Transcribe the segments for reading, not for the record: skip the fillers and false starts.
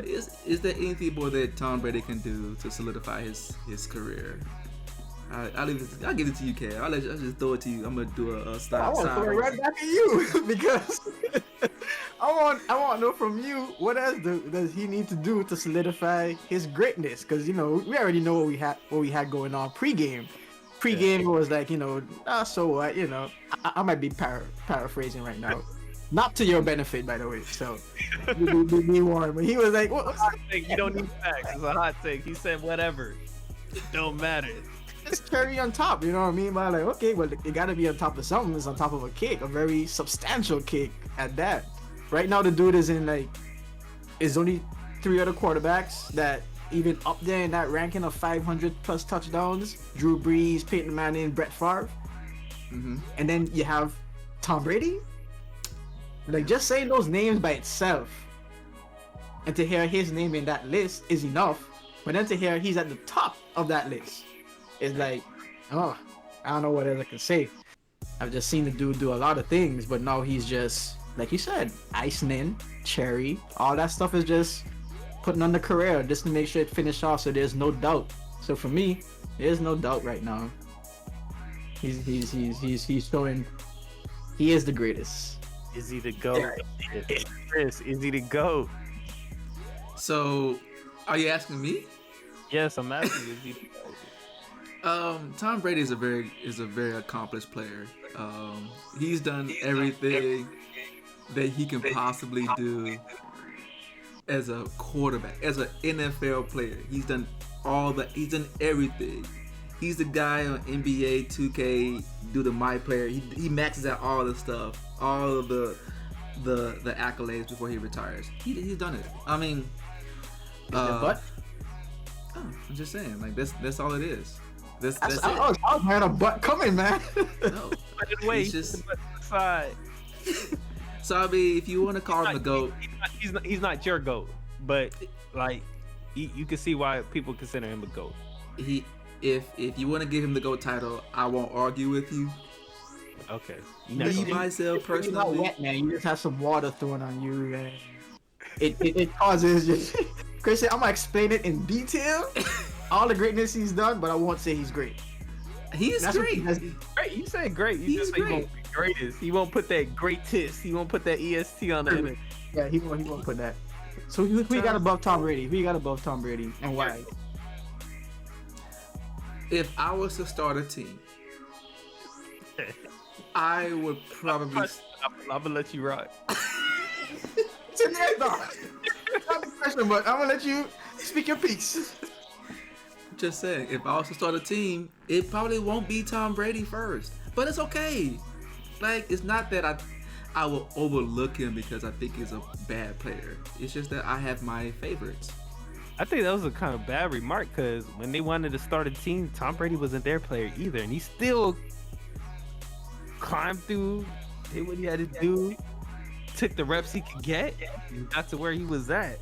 Is there anything more that Tom Brady can do to solidify his career? I'll give it to you, Cal. I'll just throw it to you. I'm gonna do a I style want to side throw it right race. back at you because I want to know from you what else does he need to do to solidify his greatness? Because we already know what we had going on pregame. Pregame was like so what I might be paraphrasing right now, not to your benefit by the way. So be warned. But he was like, "What? Hot take. You don't need facts. It's a hot take. He said whatever. It don't matter. It's cherry on top, you know what I mean? But I'm like, okay, well, it gotta be on top of something. It's on top of a cake, a very substantial cake at that. Right now, the dude is only three other quarterbacks that even up there in that ranking of 500 plus touchdowns: Drew Brees, Peyton Manning, Brett Favre, and then you have Tom Brady. Like just saying those names by itself, and to hear his name in that list is enough. But then to hear he's at the top of that list. It's like, oh, I don't know what else I can say. I've just seen the dude do a lot of things, but now he's just, like you said, icing in, cherry, all that stuff is just putting on the career just to make sure it finish off so there's no doubt. So for me, there's no doubt right now. He's showing he is the greatest. Is he the GOAT? Chris, is he the GOAT? So, are you asking me? Yes, I'm asking you. Is he the GOAT? Tom Brady is a very accomplished player. He's done everything that he can possibly do as a quarterback, as an NFL player. He's done everything. He's the guy on NBA 2K do the My Player. He maxes out all the stuff, all of the accolades before he retires. He's done it. I mean, But I'm just saying, like that's all it is. That's it. I was had a butt coming, man. No, Wait, it's just. side. So I mean, if you want to call him the GOAT, He's not your GOAT, but like you can see why people consider him a GOAT. if you want to give him the GOAT title, I won't argue with you. Okay. Me myself You're not personally, wet, man. You just have some water thrown on you, and it causes just. Chris said, I'm gonna explain it in detail, all the greatness he's done, but I won't say he's great. he's That's what- great. Great. You said great. You He's just say he great. won't be greatest. He won't put that greatest. He won't put that EST on the end. Yeah, he won't put that. So who you got above Tom Brady? Who you got above Tom Brady, and why? If I was to start a team, I would probably. I'm gonna let you rock. It's in there, dog. Not the question, but I'm gonna let you speak your piece. Just saying, if I was to start a team, it probably won't be Tom Brady first. But it's okay. Like, it's not that I will overlook him because I think he's a bad player. It's just that I have my favorites. I think that was a kind of bad remark because when they wanted to start a team, Tom Brady wasn't their player either, and he still climbed through, did what he had to do, took the reps he could get, and got to where he was at.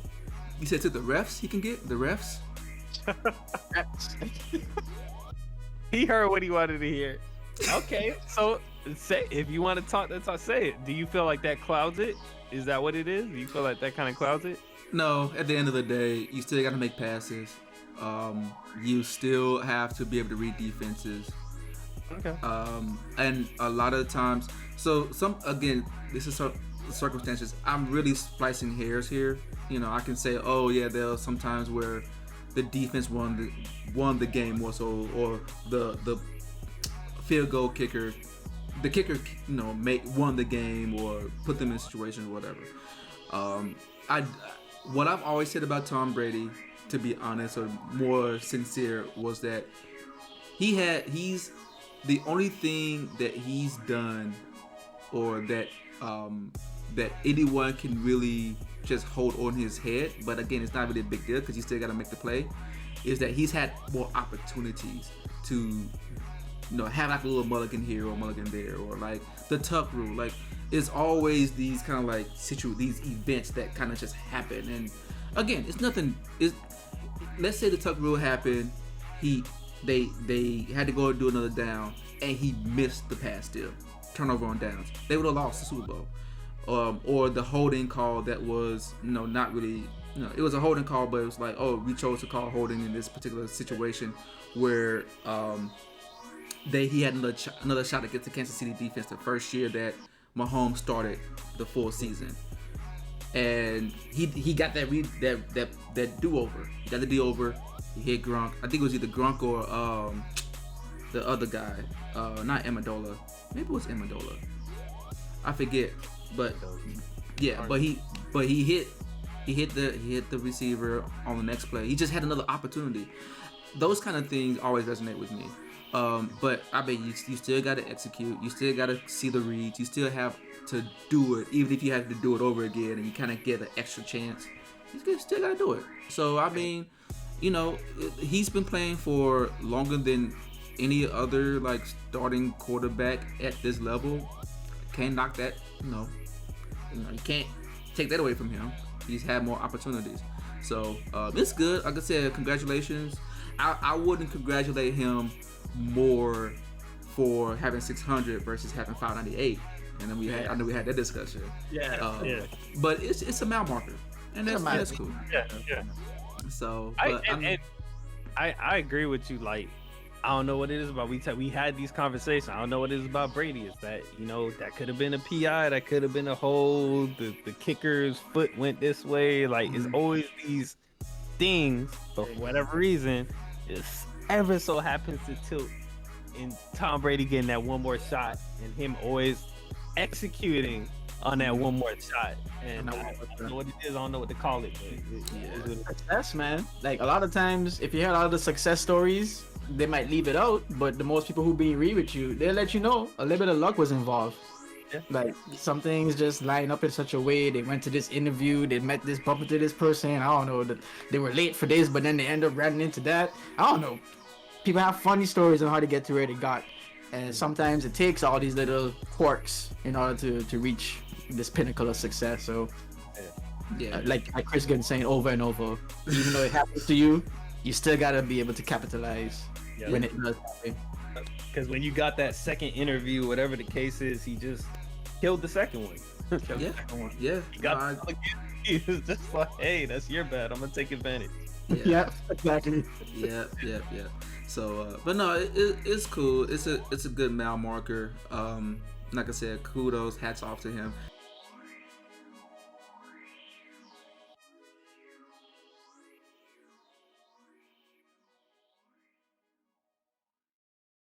You said to the refs he can get? The refs? He heard what he wanted to hear. Okay, so say if you want to talk, that's all. Say it. Do you feel like that clouds it? Is that what it is? Do you feel like that kind of clouds it? No, at the end of the day, you still got to make passes. You still have to be able to read defenses. Okay. And a lot of times, this is circumstances. I'm really splicing hairs here. You know, I can say, oh yeah, there's sometimes where the defense won the game more so, or the field goal kicker, the kicker, won the game or put them in situations or whatever. What I've always said about Tom Brady, to be honest or more sincere, was that he's the only thing that he's done, or that that anyone can really just hold on his head. But again, it's not really a big deal because you still got to make the play. Is that he's had more opportunities to, have like a little mulligan here or mulligan there, or like the tuck rule. Like, it's always these kind of like these events that kind of just happen. And again, it's nothing. Let's say the tuck rule happened. They had to go and do another down, and he missed the pass steal, turnover on downs. They would have lost the Super Bowl. Or the holding call that was not really you know, it was a holding call, but it was like, oh, we chose to call holding in this particular situation where he had another shot against the Kansas City defense the first year that Mahomes started the full season, and he got that do over. He got the do over. He hit Gronk. I think it was either Gronk or the other guy, not Amendola. Maybe it was Amendola. I forget, but yeah, but he hit the receiver on the next play. He just had another opportunity. Those kind of things always resonate with me. But I bet you still got to execute. You still got to see the reads. You still have to do it, even if you have to do it over again and you kind of get an extra chance. You still got to do it. So I mean, you know, he's been playing for longer than any other like starting quarterback at this level. Can't knock that. You can't take that away from him. He's had more opportunities. So it's good. Like I said, congratulations. I wouldn't congratulate him more for having 600 versus having 598. And then I know we had that discussion. Yeah. But it's a mile marker, and that's cool. Yeah. So, I agree with you. Like, I don't know what it is about. We had these conversations. I don't know what it is about Brady. Is that, you know, that could have been a PI, that could have been a hold. The kicker's foot went this way. Like, it's always these things, but for whatever reason, it ever so happens to tilt in Tom Brady getting that one more shot and him always executing on that one more shot. And I don't know what it is. I don't know what to call it. But Success, man. Like, a lot of times, if you hear a lot of the success stories, they might leave it out, but the most people who be real with you, they'll let you know a little bit of luck was involved. Yeah. Like, some things just line up in such a way. They went to this interview, they met this, bumped into this person. I don't know, they were late for this, but then they end up running into that. I don't know. People have funny stories on how to get to where they got, and sometimes it takes all these little quirks in order to reach this pinnacle of success. So, like Chris Gunn saying over and over, even though it happens to you, you still gotta be able to capitalize when it does happen. Because when you got that second interview, whatever the case is, he just killed the second one. Yeah. He got he was just like, hey, that's your bad. I'm gonna take advantage. Yeah, exactly. Yeah. So, but no, it's cool. It's a good mile marker. Like I said, kudos, hats off to him.